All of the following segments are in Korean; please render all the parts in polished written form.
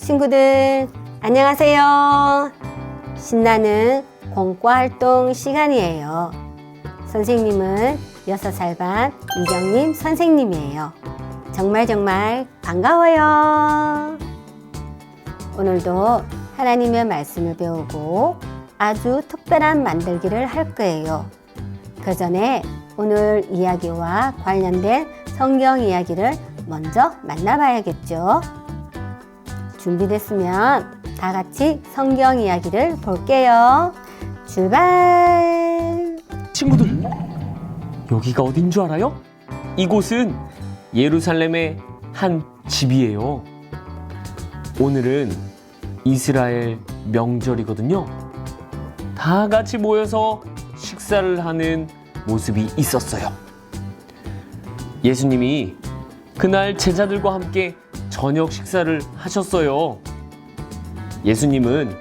친구들 안녕하세요. 신나는 공과 활동 시간이에요. 선생님은 6살 반 이정림 선생님이에요. 정말 반가워요. 오늘도 하나님의 말씀을 배우고 아주 특별한 만들기를 할 거예요. 그 전에 오늘 이야기와 관련된 성경 이야기를 먼저 만나봐야겠죠. 준비됐으면 다 같이 성경 이야기를 볼게요. 출발! 친구들, 여기가 어딘 줄 알아요? 이곳은 예루살렘의 한 집이에요. 오늘은 이스라엘 명절이거든요. 다 같이 모여서 식사를 하는 모습이 있었어요. 예수님이 그날 제자들과 함께 저녁 식사를 하셨어요. 예수님은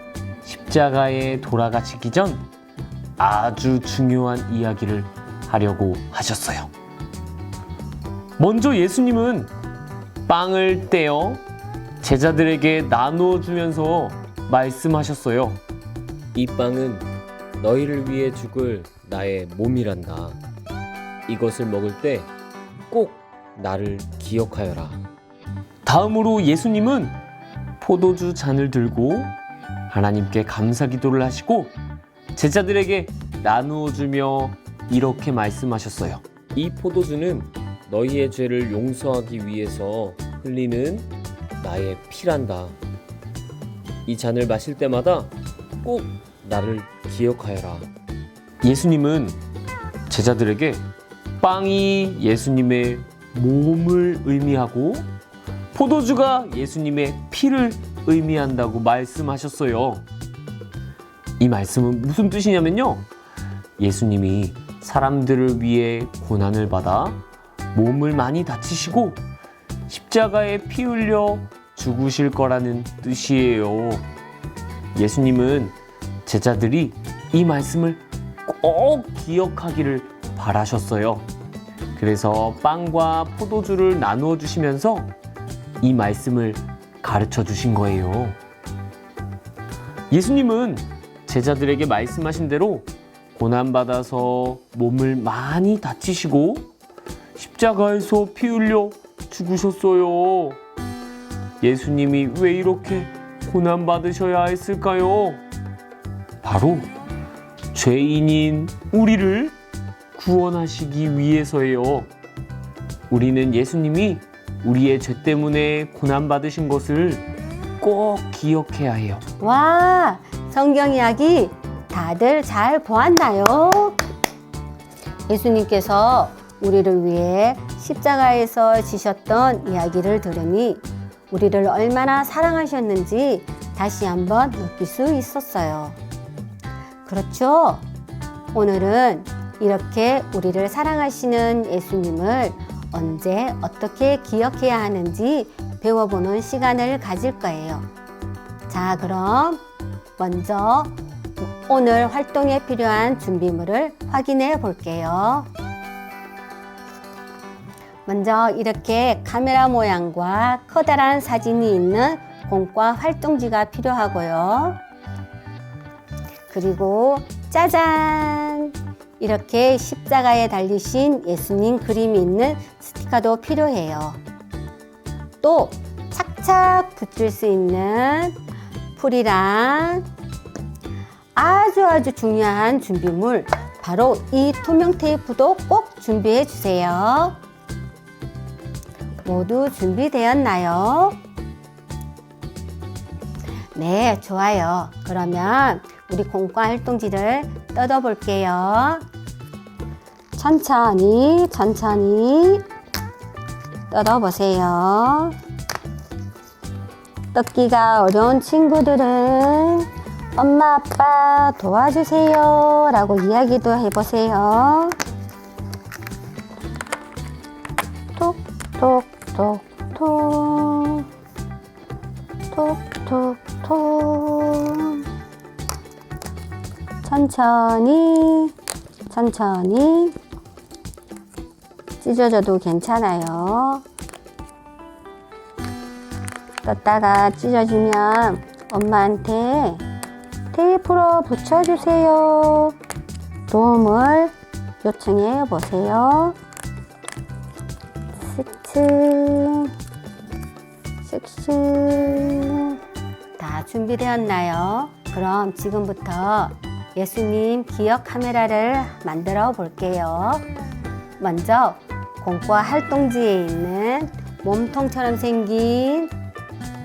십자가에 돌아가시기 전 아주 중요한 이야기를 하려고 하셨어요. 먼저 예수님은 빵을 떼어 제자들에게 나누어 주면서 말씀하셨어요. 이 빵은 너희를 위해 죽을 나의 몸이란다. 이것을 먹을 때 꼭 나를 기억하여라. 다음으로 예수님은 포도주 잔을 들고 하나님께 감사 기도를 하시고 제자들에게 나누어 주며 이렇게 말씀하셨어요. 이 포도주는 너희의 죄를 용서하기 위해서 흘리는 나의 피란다. 이 잔을 마실 때마다 꼭 나를 기억하여라. 예수님은 제자들에게 빵이 예수님의 몸을 의미하고 포도주가 예수님의 피를 의미한다고 말씀하셨어요. 이 말씀은 무슨 뜻이냐면요. 예수님이 사람들을 위해 고난을 받아 몸을 많이 다치시고 십자가에 피 흘려 죽으실 거라는 뜻이에요. 예수님은 제자들이 이 말씀을 꼭 기억하기를 바라셨어요. 그래서 빵과 포도주를 나누어 주시면서 이 말씀을 가르쳐 주신 거예요. 예수님은 제자들에게 말씀하신 대로 고난받아서 몸을 많이 다치시고 십자가에서 피 흘려 죽으셨어요. 예수님이 왜 이렇게 고난받으셔야 했을까요? 바로 죄인인 우리를 구원하시기 위해서예요. 우리는 예수님이 우리의 죄 때문에 고난받으신 것을 꼭 기억해야 해요. 와, 성경 이야기 다들 잘 보았나요? 예수님께서 우리를 위해 십자가에서 지셨던 이야기를 들으니 우리를 얼마나 사랑하셨는지 다시 한번 느낄 수 있었어요. 그렇죠? 오늘은 이렇게 우리를 사랑하시는 예수님을 언제 어떻게 기억해야 하는지 배워보는 시간을 가질 거예요. 자, 그럼 먼저 오늘 활동에 필요한 준비물을 확인해 볼게요. 먼저 이렇게 카메라 모양과 커다란 사진이 있는 공과 활동지가 필요하고요. 그리고 짜잔! 이렇게 십자가에 달리신 예수님 그림이 있는 스티커도 필요해요. 또 착착 붙일 수 있는 풀이랑 아주 중요한 준비물, 바로 이 투명 테이프도 꼭 준비해 주세요. 모두 준비되었나요? 네, 좋아요. 그러면 우리 공과 활동지를 뜯어 볼게요. 천천히 뜯어 보세요. 뜯기가 어려운 친구들은 엄마 아빠 도와주세요 라고 이야기도 해보세요. 톡톡톡톡 톡톡톡 천천히 찢어져도 괜찮아요. 떴다가 찢어지면 엄마한테 테이프로 붙여주세요. 도움을 요청해 보세요. 쓱쓱 쓱쓱. 다 준비되었나요? 그럼 지금부터 예수님 기억 카메라를 만들어 볼게요. 먼저 공과 활동지에 있는 몸통처럼 생긴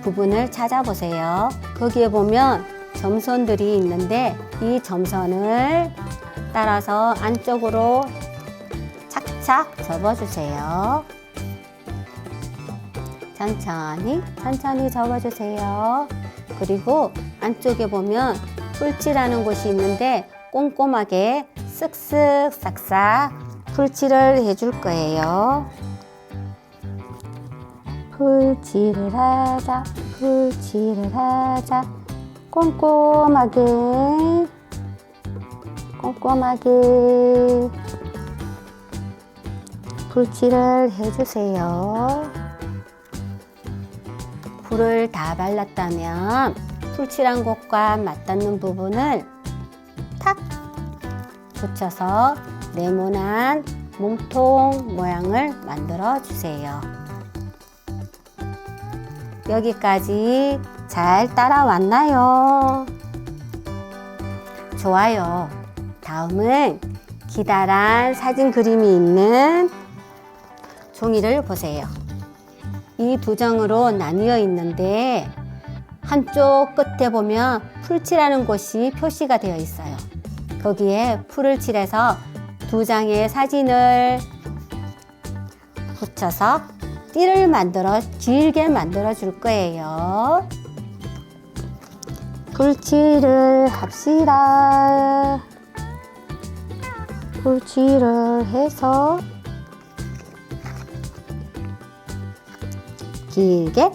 부분을 찾아보세요. 거기에 보면 점선들이 있는데 이 점선을 따라서 안쪽으로 착착 접어주세요. 천천히 접어주세요. 그리고 안쪽에 보면 풀칠하는 곳이 있는데 꼼꼼하게 쓱쓱 싹싹 풀칠을 해줄 거예요. 풀칠을 하자, 풀칠을 하자. 꼼꼼하게, 꼼꼼하게 풀칠을 해주세요. 풀을 다 발랐다면 풀칠한 곳과 맞닿는 부분을 탁 붙여서 네모난 몸통 모양을 만들어 주세요. 여기까지 잘 따라왔나요? 좋아요. 다음은 기다란 사진 그림이 있는 종이를 보세요. 이 두 장으로 나뉘어 있는데 한쪽 끝에 보면 풀칠하는 곳이 표시가 되어 있어요. 거기에 풀을 칠해서 두 장의 사진을 붙여서 띠를 길게 만들어 줄 거예요. 풀칠을 합시다. 풀칠을 해서 길게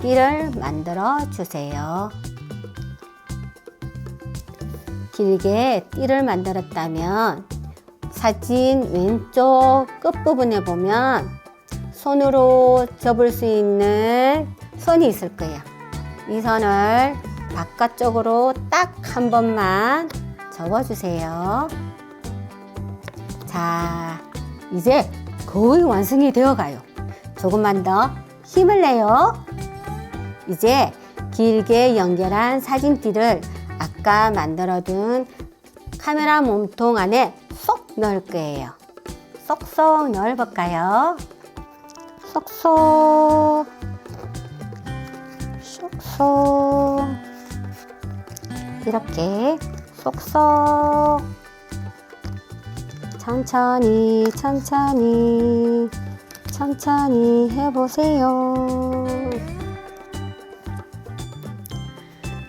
띠를 만들어 주세요. 길게 띠를 만들었다면 사진 왼쪽 끝부분에 보면 손으로 접을 수 있는 선이 있을 거예요. 이 선을 바깥쪽으로 딱 한 번만 접어주세요. 자, 이제 거의 완성이 되어 가요. 조금만 더 힘을 내요. 이제 길게 연결한 사진띠를 아까 만들어둔 카메라 몸통 안에 쏙 넣을 거예요. 쏙쏙 넣어볼까요? 쏙쏙 쏙쏙 이렇게 쏙쏙 천천히 해보세요.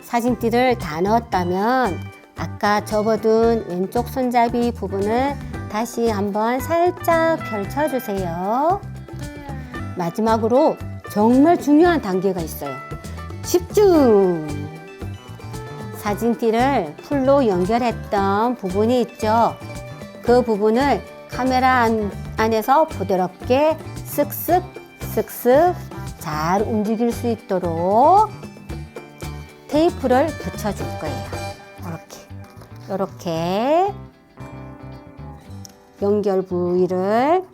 사진띠를 다 넣었다면 아까 접어둔 왼쪽 손잡이 부분을 다시 한번 살짝 펼쳐주세요. 마지막으로 정말 중요한 단계가 있어요. 집중! 사진띠를 풀로 연결했던 부분이 있죠. 그 부분을 카메라 안에서 부드럽게 쓱쓱 잘 움직일 수 있도록 테이프를 붙여줄 거예요. 이렇게 연결 부위를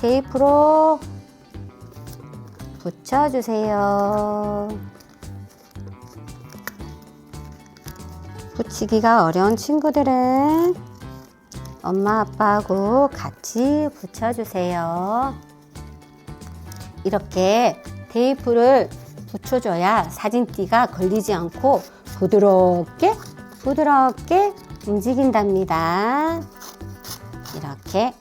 테이프로 붙여주세요. 붙이기가 어려운 친구들은 엄마 아빠하고 같이 붙여주세요. 이렇게 테이프를 붙여줘야 사진띠가 걸리지 않고 부드럽게 움직인답니다. 이렇게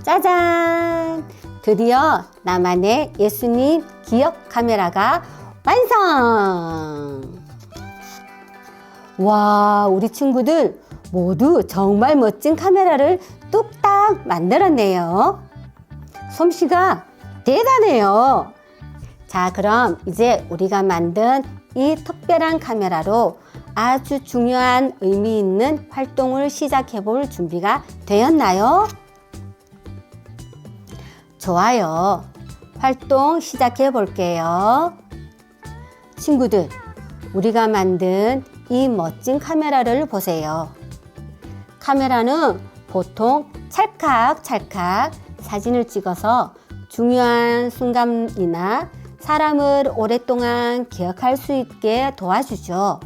짜잔! 드디어 나만의 예수님 기억 카메라가 완성! 와, 우리 친구들 모두 정말 멋진 카메라를 뚝딱 만들었네요. 솜씨가 대단해요. 자, 그럼 이제 우리가 만든 이 특별한 카메라로 아주 중요한 의미 있는 활동을 시작해 볼 준비가 되었나요? 좋아요. 활동 시작해 볼게요. 친구들, 우리가 만든 이 멋진 카메라를 보세요. 카메라는 보통 찰칵찰칵 사진을 찍어서 중요한 순간이나 사람을 오랫동안 기억할 수 있게 도와주죠.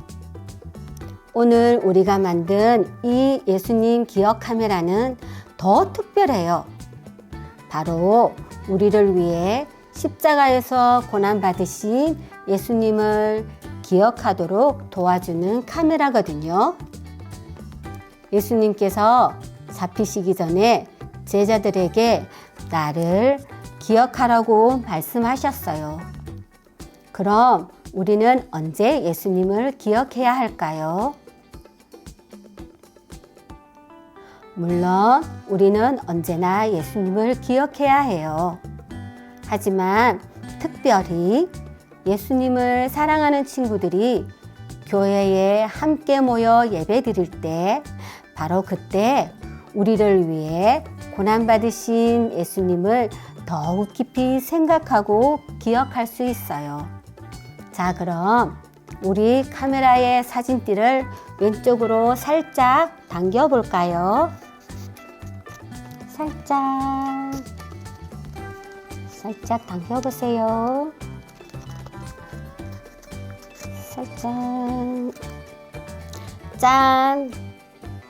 오늘 우리가 만든 이 예수님 기억 카메라는 더 특별해요. 바로 우리를 위해 십자가에서 고난받으신 예수님을 기억하도록 도와주는 카메라거든요. 예수님께서 잡히시기 전에 제자들에게 나를 기억하라고 말씀하셨어요. 그럼 우리는 언제 예수님을 기억해야 할까요? 물론 우리는 언제나 예수님을 기억해야 해요. 하지만 특별히 예수님을 사랑하는 친구들이 교회에 함께 모여 예배드릴 때 바로 그때 우리를 위해 고난받으신 예수님을 더욱 깊이 생각하고 기억할 수 있어요. 자, 그럼 우리 카메라의 사진띠를 왼쪽으로 살짝 당겨 볼까요? 살짝 당겨 보세요. 살짝. 짠!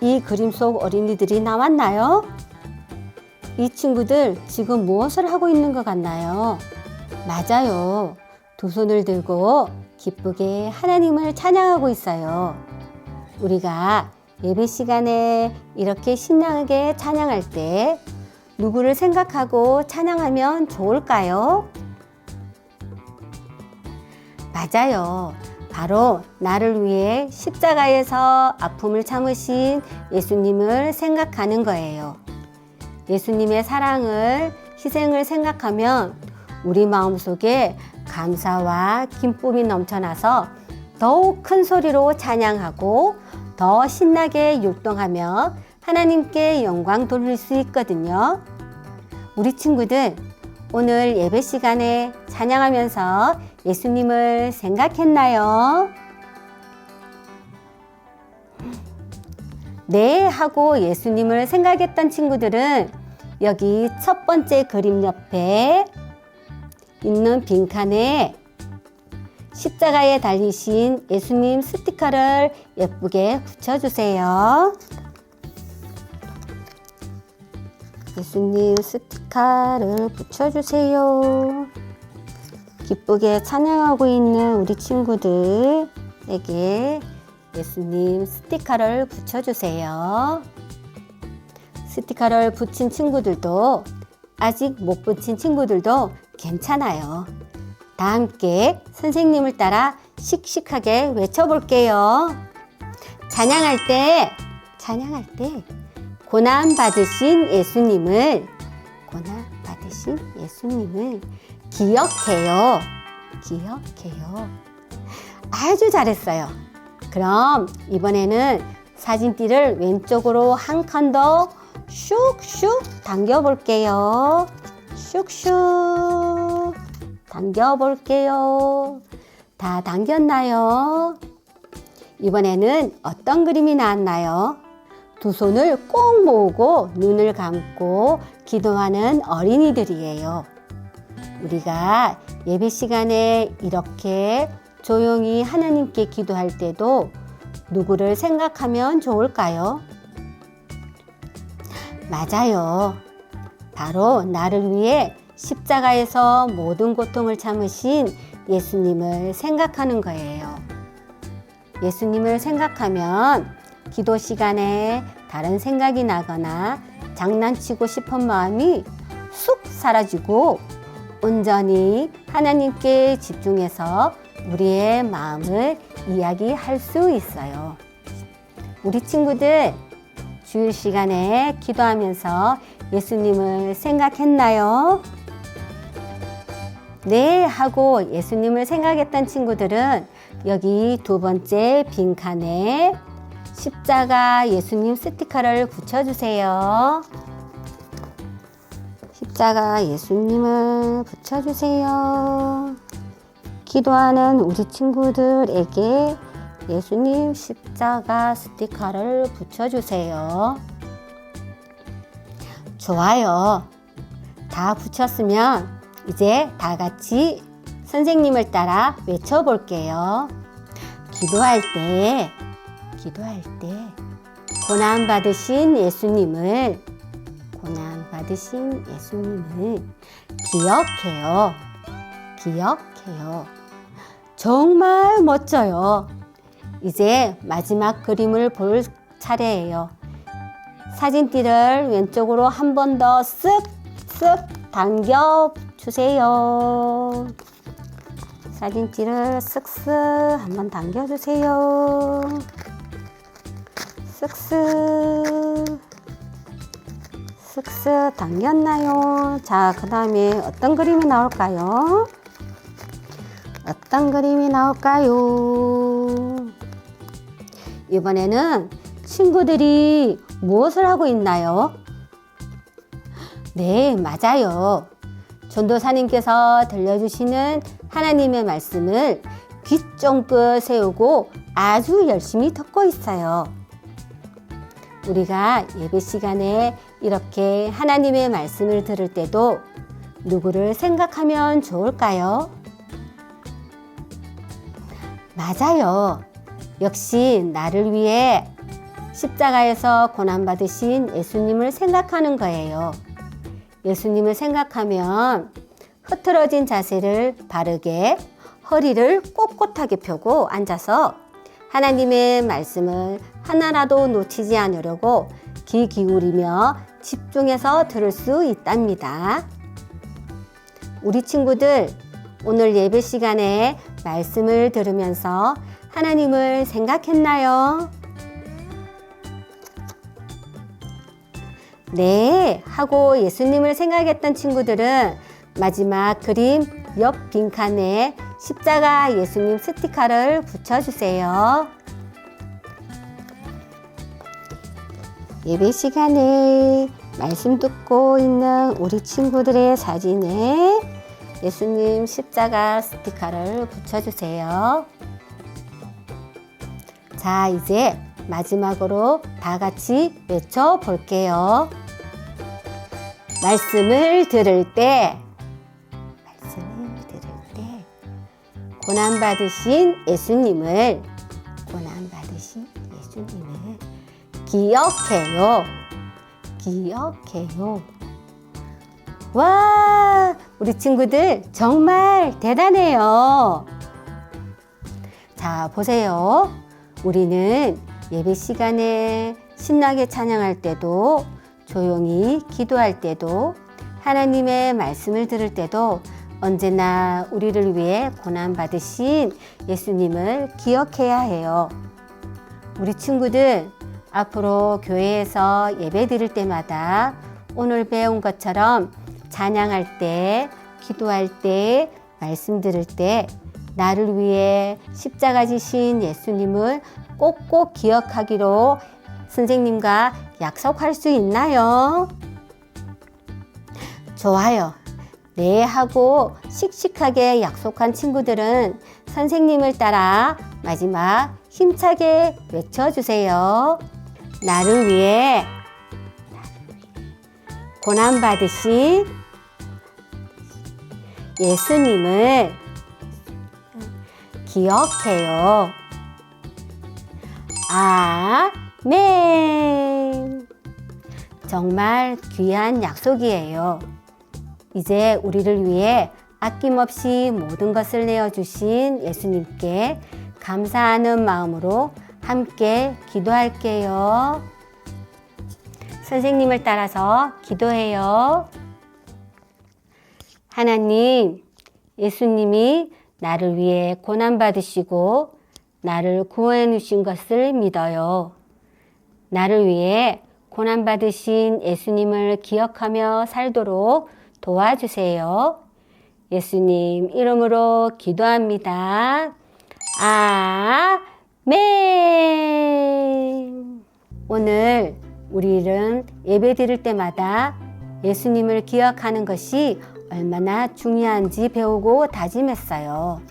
이 그림 속 어린이들이 나왔나요? 이 친구들 지금 무엇을 하고 있는 것 같나요? 맞아요. 두 손을 들고 기쁘게 하나님을 찬양하고 있어요. 우리가 예배 시간에 이렇게 신나게 찬양할 때 누구를 생각하고 찬양하면 좋을까요? 맞아요. 바로 나를 위해 십자가에서 아픔을 참으신 예수님을 생각하는 거예요. 예수님의 사랑을, 희생을 생각하면 우리 마음속에 감사와 기쁨이 넘쳐나서 더욱 큰 소리로 찬양하고 더 신나게 율동하며 하나님께 영광 돌릴 수 있거든요. 우리 친구들, 오늘 예배 시간에 찬양하면서 예수님을 생각했나요? 네 하고 예수님을 생각했던 친구들은 여기 첫 번째 그림 옆에 있는 빈칸에 십자가에 달리신 예수님 스티커를 예쁘게 붙여주세요. 예수님 스티커를 붙여주세요. 기쁘게 찬양하고 있는 우리 친구들에게 예수님 스티커를 붙여주세요. 스티커를 붙인 친구들도 아직 못 붙인 친구들도 괜찮아요. 다 함께 선생님을 따라 씩씩하게 외쳐볼게요. 찬양할 때 고난받으신 예수님을 기억해요. 아주 잘했어요. 그럼 이번에는 사진띠를 왼쪽으로 한 칸 더 슉슉 당겨볼게요. 슉슉 당겨볼게요. 다 당겼나요? 이번에는 어떤 그림이 나왔나요? 두 손을 꼭 모으고 눈을 감고 기도하는 어린이들이에요. 우리가 예배 시간에 이렇게 조용히 하나님께 기도할 때도 누구를 생각하면 좋을까요? 맞아요. 바로 나를 위해 십자가에서 모든 고통을 참으신 예수님을 생각하는 거예요. 예수님을 생각하면 기도 시간에 다른 생각이 나거나 장난치고 싶은 마음이 쑥 사라지고 온전히 하나님께 집중해서 우리의 마음을 이야기할 수 있어요. 우리 친구들 주일 시간에 기도하면서 예수님을 생각했나요? 네 하고 예수님을 생각했던 친구들은 여기 두 번째 빈칸에 십자가 예수님 스티커를 붙여주세요. 십자가 예수님을 붙여주세요. 기도하는 우리 친구들에게 예수님 십자가 스티커를 붙여주세요. 좋아요. 다 붙였으면 이제 다 같이 선생님을 따라 외쳐볼게요. 기도할 때 고난받으신 예수님을 기억해요. 정말 멋져요. 이제 마지막 그림을 볼 차례예요. 사진띠를 왼쪽으로 한 번 더 쓱쓱 당겨 주세요. 사진띠를 쓱쓱 한번 당겨 주세요. 쓱쓱 당겼나요? 자, 그 다음에 어떤 그림이 나올까요? 이번에는 친구들이 무엇을 하고 있나요? 네, 맞아요. 전도사님께서 들려주시는 하나님의 말씀을 귀 쫑긋 세우고 아주 열심히 듣고 있어요. 우리가 예배 시간에 이렇게 하나님의 말씀을 들을 때도 누구를 생각하면 좋을까요? 맞아요. 역시 나를 위해 십자가에서 고난받으신 예수님을 생각하는 거예요. 예수님을 생각하면 흐트러진 자세를 바르게 허리를 꼿꼿하게 펴고 앉아서 하나님의 말씀을 하나라도 놓치지 않으려고 귀 기울이며 집중해서 들을 수 있답니다. 우리 친구들, 오늘 예배 시간에 말씀을 들으면서 하나님을 생각했나요? 네, 하고 예수님을 생각했던 친구들은 마지막 그림 옆 빈칸에 십자가 예수님 스티커를 붙여주세요. 예배 시간에 말씀 듣고 있는 우리 친구들의 사진에 예수님 십자가 스티커를 붙여주세요. 자, 이제 마지막으로 다 같이 외쳐볼게요. 말씀을 들을 때 고난받으신 예수님을 기억해요. 와, 우리 친구들 정말 대단해요. 자, 보세요. 우리는 예배 시간에 신나게 찬양할 때도, 조용히 기도할 때도, 하나님의 말씀을 들을 때도 언제나 우리를 위해 고난받으신 예수님을 기억해야 해요. 우리 친구들, 앞으로 교회에서 예배 드릴 때마다 오늘 배운 것처럼 찬양할 때, 기도할 때, 말씀 들을 때 나를 위해 십자가 지신 예수님을 꼭꼭 기억하기로 선생님과 약속할 수 있나요? 좋아요. 네 하고 씩씩하게 약속한 친구들은 선생님을 따라 마지막 힘차게 외쳐주세요. 나를 위해 고난받으신 예수님을 기억해요. 아멘. 정말 귀한 약속이에요. 이제 우리를 위해 아낌없이 모든 것을 내어주신 예수님께 감사하는 마음으로 함께 기도할게요. 선생님을 따라서 기도해요. 하나님, 예수님이 나를 위해 고난받으시고 나를 구원해 주신 것을 믿어요. 나를 위해 고난받으신 예수님을 기억하며 살도록 도와주세요. 예수님 이름으로 기도합니다. 아멘. 오늘 우리는 예배 드릴 때마다 예수님을 기억하는 것이 얼마나 중요한지 배우고 다짐했어요.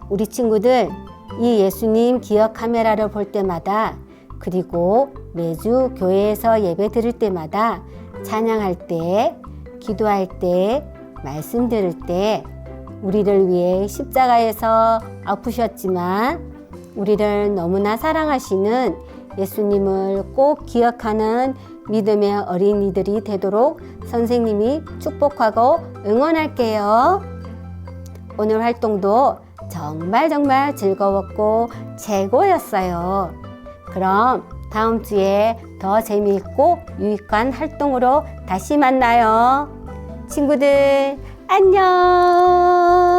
우리 친구들, 이 예수님 기억 카메라를 볼 때마다, 그리고 매주 교회에서 예배 드릴 때마다, 찬양할 때, 기도할 때, 말씀 들을 때 우리를 위해 십자가에서 아프셨지만 우리를 너무나 사랑하시는 예수님을 꼭 기억하는 믿음의 어린이들이 되도록 선생님이 축복하고 응원할게요. 오늘 활동도 정말 즐거웠고 최고였어요. 그럼 다음 주에 더 재미있고 유익한 활동으로 다시 만나요. 친구들, 안녕!